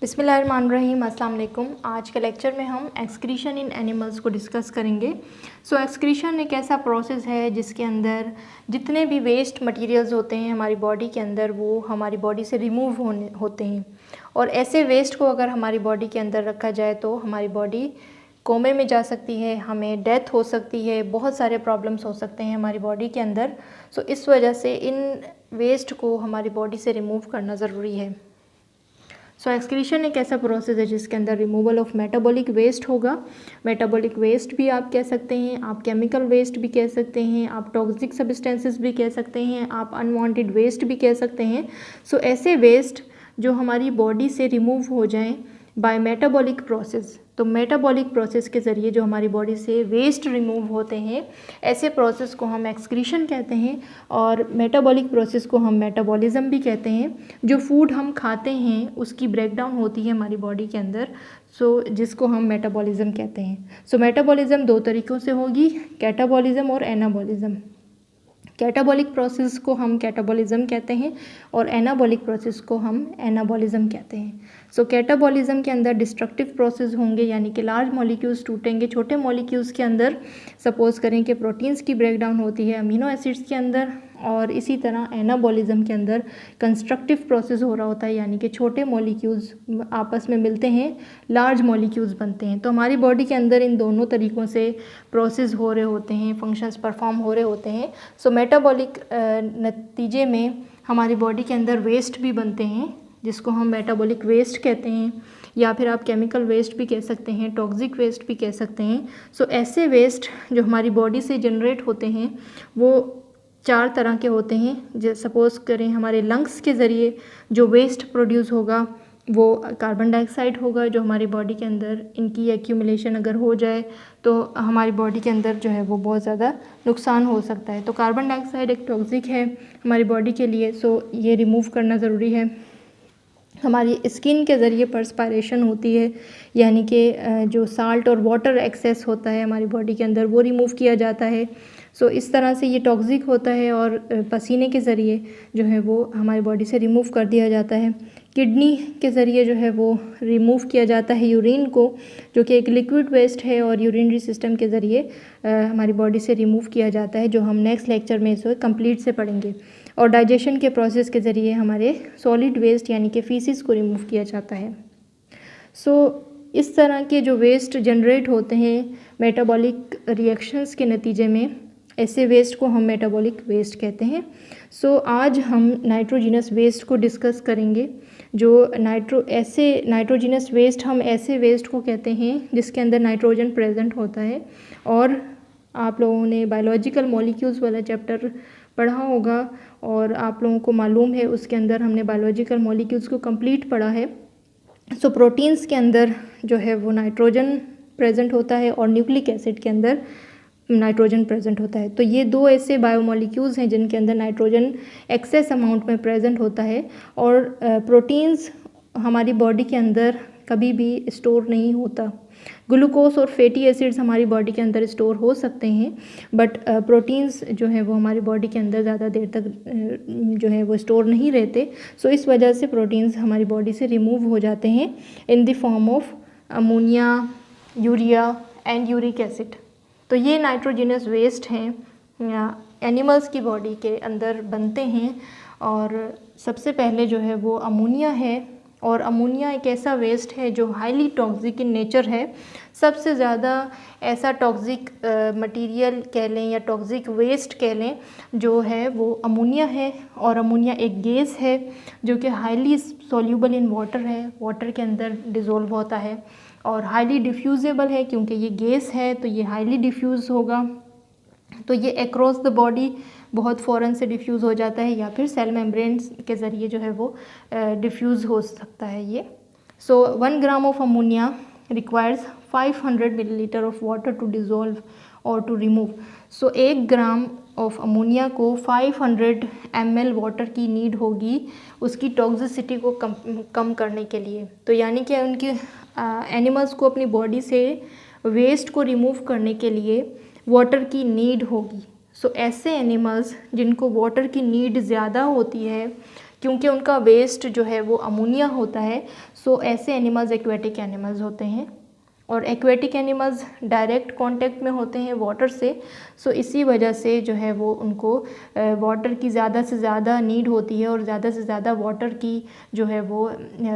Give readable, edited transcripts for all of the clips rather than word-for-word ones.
बिस्मिल्लाहिर्रहमानिर्रहीम, अस्सलाम वालेकुम। आज के लेक्चर में हम एक्सक्रीशन इन एनिमल्स को डिस्कस करेंगे। एक्सक्रीशन एक ऐसा प्रोसेस है जिसके अंदर जितने भी वेस्ट मटेरियल्स होते हैं हमारी बॉडी के अंदर वो हमारी बॉडी से रिमूव होते हैं। और ऐसे वेस्ट को अगर हमारी बॉडी के अंदर रखा जाए तो हमारी बॉडी कोमे में जा सकती है, हमें डेथ हो सकती है, बहुत सारे प्रॉब्लम्स हो सकते हैं हमारी बॉडी के अंदर। इस वजह से इन वेस्ट को हमारी बॉडी से रिमूव करना ज़रूरी है। एक्सक्रीशन एक ऐसा प्रोसेस है जिसके अंदर रिमूवल ऑफ मेटाबॉलिक वेस्ट होगा। मेटाबॉलिक वेस्ट भी आप कह सकते हैं, आप केमिकल वेस्ट भी कह सकते हैं, आप टॉक्सिक सब्सटेंसेस भी कह सकते हैं, आप अनवांटेड वेस्ट भी कह सकते हैं। ऐसे वेस्ट जो हमारी बॉडी से रिमूव हो जाएं by metabolic process. Metabolic process के ज़रिए जो हमारी बॉडी से वेस्ट रिमूव होते हैं, ऐसे प्रोसेस को हम एक्सक्रीशन कहते हैं। और मेटाबॉलिक प्रोसेस को हम मेटाबॉलिज्म भी कहते हैं। जो फूड हम खाते हैं उसकी ब्रेकडाउन होती है हमारी बॉडी के अंदर, जिसको हम मेटाबॉलिज्म कहते हैं। मेटाबॉलिज्म दो तरीक़ों से होगी, कैटाबॉलिज्म और एनाबॉलिज्म। कैटाबॉलिक प्रोसेस को हम कैटाबॉलिज्म कहते हैं और एनाबॉलिक प्रोसेस को हम एनाबॉलिज्म कहते हैं। कैटाबॉलिज्म के अंदर डिस्ट्रक्टिव प्रोसेस होंगे, यानी कि लार्ज मॉलिक्यूल्स टूटेंगे छोटे मॉलिक्यूल्स के अंदर। सपोज़ करें कि प्रोटीन्स की ब्रेकडाउन होती है अमीनो एसिड्स के अंदर। और इसी तरह एनाबॉलिज्म के अंदर कंस्ट्रक्टिव प्रोसेस हो रहा होता है, यानी कि छोटे मॉलिक्यूल्स आपस में मिलते हैं, लार्ज मॉलिक्यूल्स बनते हैं। हमारी बॉडी के अंदर इन दोनों तरीक़ों से प्रोसेस हो रहे होते हैं, फंक्शंस परफॉर्म हो रहे होते हैं। मेटाबॉलिक नतीजे में हमारी बॉडी के अंदर वेस्ट भी बनते हैं जिसको हम मेटाबॉलिक वेस्ट कहते हैं, या फिर आप केमिकल वेस्ट भी कह सकते हैं, टॉक्सिक वेस्ट भी कह सकते हैं। ऐसे वेस्ट जो हमारी बॉडी से जनरेट होते हैं वो 4 तरह के होते हैं। सपोज़ करें हमारे लंग्स के ज़रिए जो वेस्ट प्रोड्यूस होगा वो कार्बन डाइऑक्साइड होगा, जो हमारी बॉडी के अंदर इनकी एक्यूमुलेशन अगर हो जाए तो हमारी बॉडी के अंदर जो है वो बहुत ज़्यादा नुकसान हो सकता है। कार्बन डाइऑक्साइड एक टॉक्सिक है हमारी बॉडी के लिए, ये रिमूव करना ज़रूरी है। हमारी स्किन के ज़रिए पर्सपायरेशन होती है, यानी कि जो साल्ट और वाटर एक्सेस होता है हमारी बॉडी के अंदर वो रिमूव किया जाता है। इस तरह से ये टॉक्सिक होता है और पसीने के ज़रिए जो है वो हमारी बॉडी से रिमूव कर दिया जाता है। किडनी के ज़रिए जो है वो रिमूव किया जाता है यूरिन को, जो कि एक लिक्विड वेस्ट है, और यूरिनरी सिस्टम के ज़रिए हमारी बॉडी से रिमूव किया जाता है, जो हम नेक्स्ट लेक्चर में इसे कंप्लीट से पढ़ेंगे। और डाइजेशन के प्रोसेस के ज़रिए हमारे सॉलिड वेस्ट यानी कि फीसिस को रिमूव किया जाता है। इस तरह के जो वेस्ट जनरेट होते हैं मेटाबॉलिक रिएक्शंस के नतीजे में, ऐसे वेस्ट को हम मेटाबॉलिक वेस्ट कहते हैं। आज हम नाइट्रोजिनस वेस्ट को डिस्कस करेंगे। जो नाइट्रोजिनस वेस्ट, हम ऐसे वेस्ट को कहते हैं जिसके अंदर नाइट्रोजन प्रेजेंट होता है। और आप लोगों ने बायोलॉजिकल मॉलिक्यूल्स वाला चैप्टर पढ़ा होगा और आप लोगों को मालूम है उसके अंदर हमने बायोलॉजिकल मॉलिक्यूल्स को कंप्लीट पढ़ा है। प्रोटीन्स के अंदर जो है वो नाइट्रोजन प्रेजेंट होता है और न्यूक्लिक एसिड के अंदर नाइट्रोजन प्रेजेंट होता है। ये दो ऐसे बायोमॉलिक्यूल्स हैं जिनके अंदर नाइट्रोजन एक्सेस अमाउंट में प्रेजेंट होता है। और प्रोटीन्स हमारी बॉडी के अंदर कभी भी स्टोर नहीं होता। ग्लूकोज और फैटी एसिड्स हमारी बॉडी के अंदर स्टोर हो सकते हैं, बट प्रोटीन्स जो है वो हमारी बॉडी के अंदर ज़्यादा देर तक जो है वो स्टोर नहीं रहते। इस वजह से प्रोटीन्स हमारी बॉडी से रिमूव हो जाते हैं in the form of ammonia, urea and uric acid. ये नाइट्रोजिनस वेस्ट हैं, एनिमल्स की बॉडी के अंदर बनते हैं। और सबसे पहले जो है वो अमोनिया है, और अमोनिया एक ऐसा वेस्ट है जो हाईली टॉक्सिक इन नेचर है। सबसे ज़्यादा ऐसा टॉक्सिक मटेरियल कह लें या टॉक्सिक वेस्ट कह लें जो है वो अमोनिया है। और अमोनिया एक गैस है जो कि हाईली सॉल्यूबल इन वाटर है, वाटर के अंदर डिज़ोल्व होता है, और हाईली डिफ्यूजेबल है। क्योंकि ये गैस है तो ये हाईली डिफ्यूज़ होगा, तो ये अक्रॉस द बॉडी बहुत फ़ौरन से डिफ्यूज़ हो जाता है, या फिर सेल मेम्ब्रेन्स के ज़रिए जो है वो डिफ्यूज़ हो सकता है ये। 1 gram of ammonia requires 500 millilitre of water to dissolve और to remove. 1 gram of ammonia को 500 ml वाटर की नीड होगी उसकी टॉक्सिसिटी को कम करने के लिए। यानी कि उनकी एनिमल्स को अपनी बॉडी से वेस्ट को रिमूव करने के लिए वाटर की नीड होगी। ऐसे एनिमल्स जिनको वाटर की नीड ज़्यादा होती है, क्योंकि उनका वेस्ट जो है वो अमोनिया होता है। सो ऐसे एनिमल्स एक्वेटिक एनिमल्स होते हैं। और एक्वेटिक एनिमल्स डायरेक्ट कांटेक्ट में होते हैं वाटर से। सो इसी वजह से जो है वो उनको वाटर की ज़्यादा से ज़्यादा नीड होती है और ज़्यादा से ज़्यादा वाटर की जो है वो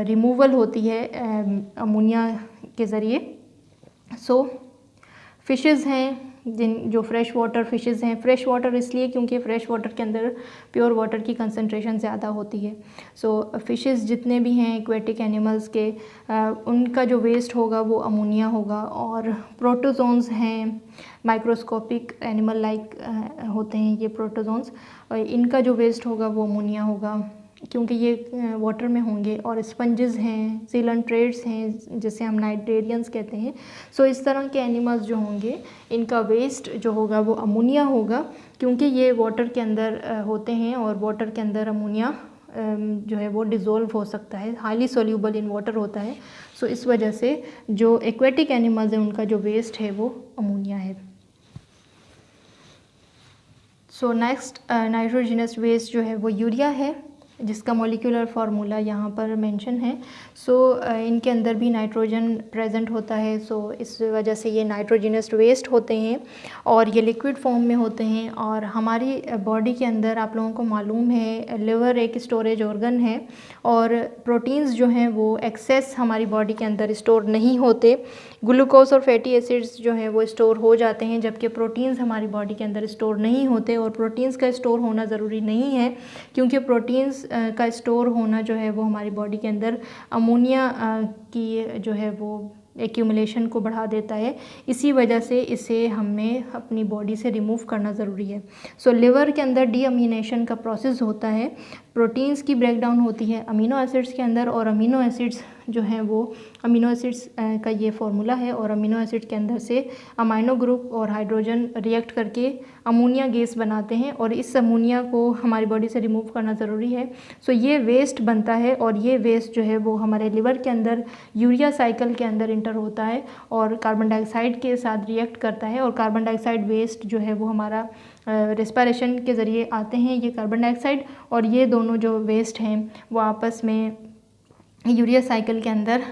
रिमूवल होती है अमोनिया के ज़रिए। सो फिशेस हैं जो फ्रेश वाटर फिशेस हैं, फ्रेश वाटर इसलिए क्योंकि फ्रेश वाटर के अंदर प्योर वाटर की कंसंट्रेशन ज़्यादा होती है। सो फिशेस जितने भी हैं एक्वेटिक एनिमल्स के उनका जो वेस्ट होगा वो अमोनिया होगा। और प्रोटोजोन्स हैं, माइक्रोस्कोपिक एनिमल लाइक होते हैं ये प्रोटोजोन्स, इनका जो वेस्ट होगा वो अमोनिया होगा क्योंकि ये वाटर में होंगे। और स्पंजेस हैं, सीलंट्रेट्स हैं जिसे हम नाइट्रेरियंस कहते हैं। सो इस तरह के एनिमल्स जो होंगे इनका वेस्ट जो होगा वो अमोनिया होगा क्योंकि ये वाटर के अंदर होते हैं और वाटर के अंदर अमोनिया जो है वो डिज़ोल्व हो सकता है, हाईली सोल्यूबल इन वाटर होता है। सो इस वजह से जो एक्वेटिक एनिमल्स हैं उनका जो वेस्ट है वो अमोनिया है। सो नेक्स्ट नाइट्रोजनस वेस्ट जो है वो यूरिया है जिसका मॉलिक्यूलर फार्मूला यहाँ पर मेंशन है। सो इनके अंदर भी नाइट्रोजन प्रेजेंट होता है। सो इस वजह से ये नाइट्रोजनस वेस्ट होते हैं और ये लिक्विड फॉर्म में होते हैं। और हमारी बॉडी के अंदर आप लोगों को मालूम है लिवर एक स्टोरेज ऑर्गन है और प्रोटीन्स जो हैं वो एक्सेस हमारी बॉडी के अंदर स्टोर नहीं होते। ग्लूकोज और फैटी एसिड्स जो हैं वो स्टोर हो जाते हैं जबकि प्रोटीन्स हमारी बॉडी के अंदर स्टोर नहीं होते। और प्रोटीन्स का स्टोर होना ज़रूरी नहीं है क्योंकि प्रोटीन्स का स्टोर होना जो है वो हमारी बॉडी के अंदर अमोनिया की जो है वो एक्यूमुलेशन को बढ़ा देता है। इसी वजह से इसे हमें अपनी बॉडी से रिमूव करना ज़रूरी है। सो लिवर के अंदर डीअमीनेशन का प्रोसेस होता है, प्रोटीन्स की ब्रेकडाउन होती है अमीनो एसिड्स के अंदर और अमीनो एसिड्स जो हैं वो अमीनो एसिड्स का ये फार्मूला है और अमीनो एसिड के अंदर से अमाइनो ग्रुप और हाइड्रोजन रिएक्ट करके अमोनिया गैस बनाते हैं और इस अमोनिया को हमारी बॉडी से रिमूव करना ज़रूरी है। सो ये वेस्ट बनता है और ये वेस्ट जो है वो हमारे लिवर के अंदर यूरिया साइकिल के अंदर इंटर होता है और कार्बन डाइऑक्साइड के साथ रिएक्ट करता है। और कार्बन डाइऑक्साइड वेस्ट जो है वो हमारा रेस्पिरेशन के ज़रिए आते हैं ये कार्बन डाइऑक्साइड और ये दोनों जो वेस्ट हैं वो आपस में यूरिया साइकिल के अंदर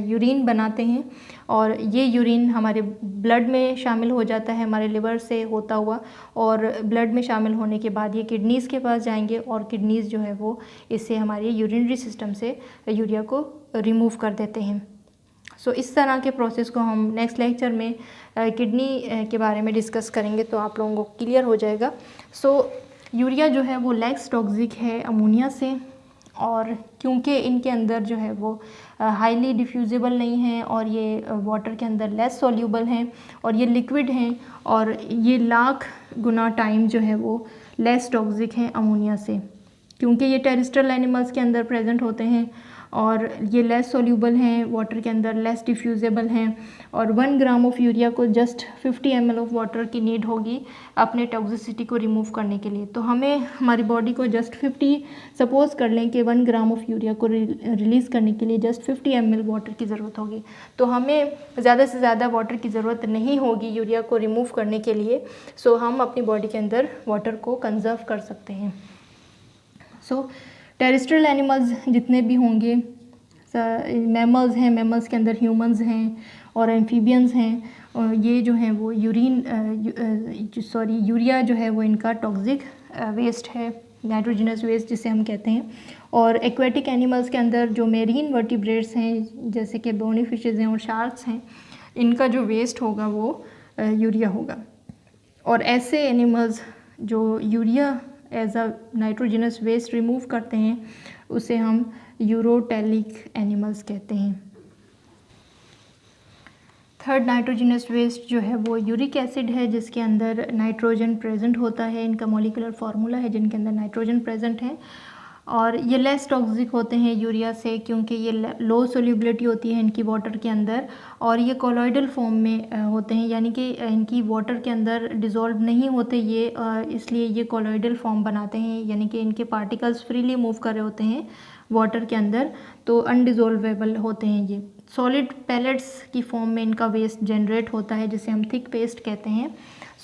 यूरिन बनाते हैं और ये यूरिन हमारे ब्लड में शामिल हो जाता है हमारे लिवर से होता हुआ और ब्लड में शामिल होने के बाद ये किडनीज़ के पास जाएंगे और किडनीज़ जो है वो इससे हमारे यूरिनरी सिस्टम से यूरिया को रिमूव कर देते हैं। सो इस तरह के प्रोसेस को हम नेक्स्ट लेक्चर में किडनी के बारे में डिस्कस करेंगे तो आप लोगों को क्लियर हो जाएगा। सो यूरिया जो है वो लेस टॉक्सिक है अमोनिया से और क्योंकि इनके अंदर जो है वो हाईली डिफ्यूजिबल नहीं है और ये वाटर के अंदर लेस सॉल्यूबल हैं और ये लिक्विड हैं और ये लाख गुना टाइम जो है वो लेस टॉक्सिक हैं अमोनिया से क्योंकि ये टेरेस्ट्रियल एनिमल्स के अंदर प्रेजेंट होते हैं और ये लेस सॉल्यूबल हैं वाटर के अंदर, लेस डिफ्यूजेबल हैं और 1 ग्राम ऑफ यूरिया को जस्ट 50 ml ऑफ वाटर की नीड होगी अपने टॉक्सिसिटी को रिमूव करने के लिए। तो हमें हमारी बॉडी को जस्ट 50 सपोज कर लें कि 1 ग्राम ऑफ यूरिया को रिलीज़ करने के लिए जस्ट 50 ml वाटर की ज़रूरत होगी। तो हमें ज़्यादा से ज़्यादा वाटर की ज़रूरत नहीं होगी यूरिया को रिमूव करने के लिए। सो हम अपनी बॉडी के अंदर वाटर को कंजर्व कर सकते हैं। सो टेरेस्ट्रियल एनिमल्स जितने भी होंगे, मैमल्स हैं, मैमल्स के अंदर ह्यूमंस हैं और एम्फीबियंस हैं और ये जो हैं वो यूरिया जो है वो इनका टॉक्सिक वेस्ट है, नाइट्रोजनस वेस्ट जिसे हम कहते हैं। और एक्वेटिक एनिमल्स के अंदर जो मेरीन वर्टिब्रेट्स हैं जैसे कि बोनी फिशेज़ हैं और शार्क्स हैं, इनका जो वेस्ट होगा वो यूरिया होगा। और ऐसे एनिमल्स जो urea as a nitrogenous waste remove करते हैं उसे हम यूरोटेलिक एनिमल्स कहते हैं। थर्ड नाइट्रोजनस वेस्ट जो है वो यूरिक एसिड है जिसके अंदर नाइट्रोजन प्रेजेंट होता है। इनका मॉलिक्यूलर फार्मूला है जिनके अंदर नाइट्रोजन प्रेजेंट है और ये लेस टॉक्सिक होते हैं यूरिया से क्योंकि ये लो सोल्यूबिलिटी होती है इनकी वाटर के अंदर और ये कोलॉइडल फॉर्म में होते हैं, यानी कि इनकी वाटर के अंदर डिज़ोल्व नहीं होते ये, इसलिए ये कोलॉइडल फॉर्म बनाते हैं, यानी कि इनके पार्टिकल्स फ्रीली मूव कर रहे होते हैं वाटर के अंदर, तो अनडिज़ोल्वेबल होते हैं ये। सॉलिड पैलेट्स की फॉर्म में इनका वेस्ट जनरेट होता है, जिसे हम थिक पेस्ट कहते हैं।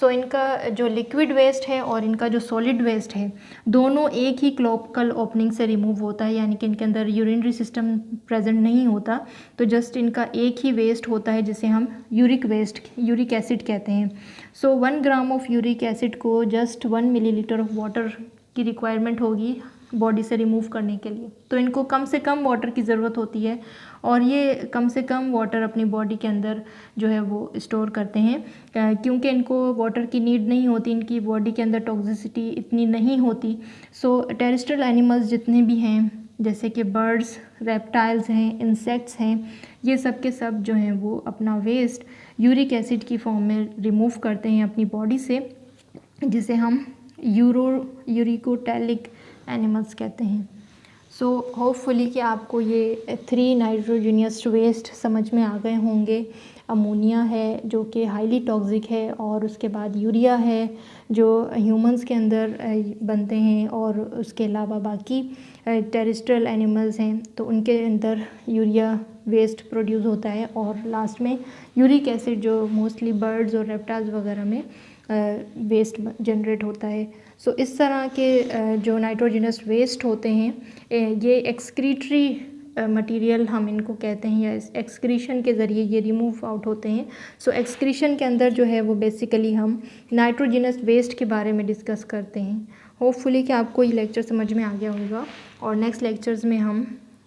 सो इनका जो लिक्विड वेस्ट है और इनका जो सॉलिड वेस्ट है, दोनों एक ही क्लोकल ओपनिंग से रिमूव होता है, यानी कि इनके अंदर यूरिनरी सिस्टम प्रेजेंट नहीं होता। तो जस्ट इनका एक ही वेस्ट होता है, जिसे हम यूरिक एसिड कहते हैं। सो 1 ग्राम ऑफ यूरिक एसिड को जस्ट 1 मिलीलीटर ऑफ वाटर की रिक्वायरमेंट होगी बॉडी से रिमूव करने के लिए। तो इनको कम से कम वाटर की ज़रूरत होती है, और ये कम से कम वाटर अपनी बॉडी के अंदर जो है वो स्टोर करते हैं, क्योंकि इनको वाटर की नीड नहीं होती, इनकी बॉडी के अंदर टॉक्सिसिटी इतनी नहीं होती। सो टेरेस्ट्रियल एनिमल्स जितने भी हैं, जैसे कि बर्ड्स, रेप्टाइल्स हैं, इंसेक्ट्स हैं, ये सब के सब जो हैं वो अपना वेस्ट यूरिक एसिड की फॉर्म में रिमूव करते हैं अपनी बॉडी से, जिसे हम यूरिकोटैलिक एनिमल्स कहते हैं। सो होपफुली कि आपको ये 3 नाइट्रोजनियस वेस्ट समझ में आ गए होंगे। अमोनिया है जो कि हाईली टॉक्सिक है, और उसके बाद यूरिया है जो ह्यूमंस के अंदर बनते हैं, और उसके अलावा बाकी टेरेस्ट्रियल एनिमल्स हैं तो उनके अंदर यूरिया वेस्ट प्रोड्यूस होता है, और लास्ट में यूरिक एसिड जो मोस्टली बर्ड्स और रेप्टाइल्स वगैरह में वेस्ट जनरेट होता है। सो इस तरह के जो नाइट्रोजनस वेस्ट होते हैं ये एक्सक्रीटरी मटेरियल हम इनको कहते हैं, या एक्सक्रीशन के ज़रिए ये रिमूव आउट होते हैं। सो एक्सक्रीशन के अंदर जो है वो बेसिकली हम नाइट्रोजनस वेस्ट के बारे में डिस्कस करते हैं। होपफुली कि आपको ये लेक्चर समझ में आ गया होगा, और नेक्स्ट लेक्चर्स में हम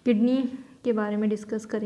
किडनी के बारे में डिस्कस करेंगे।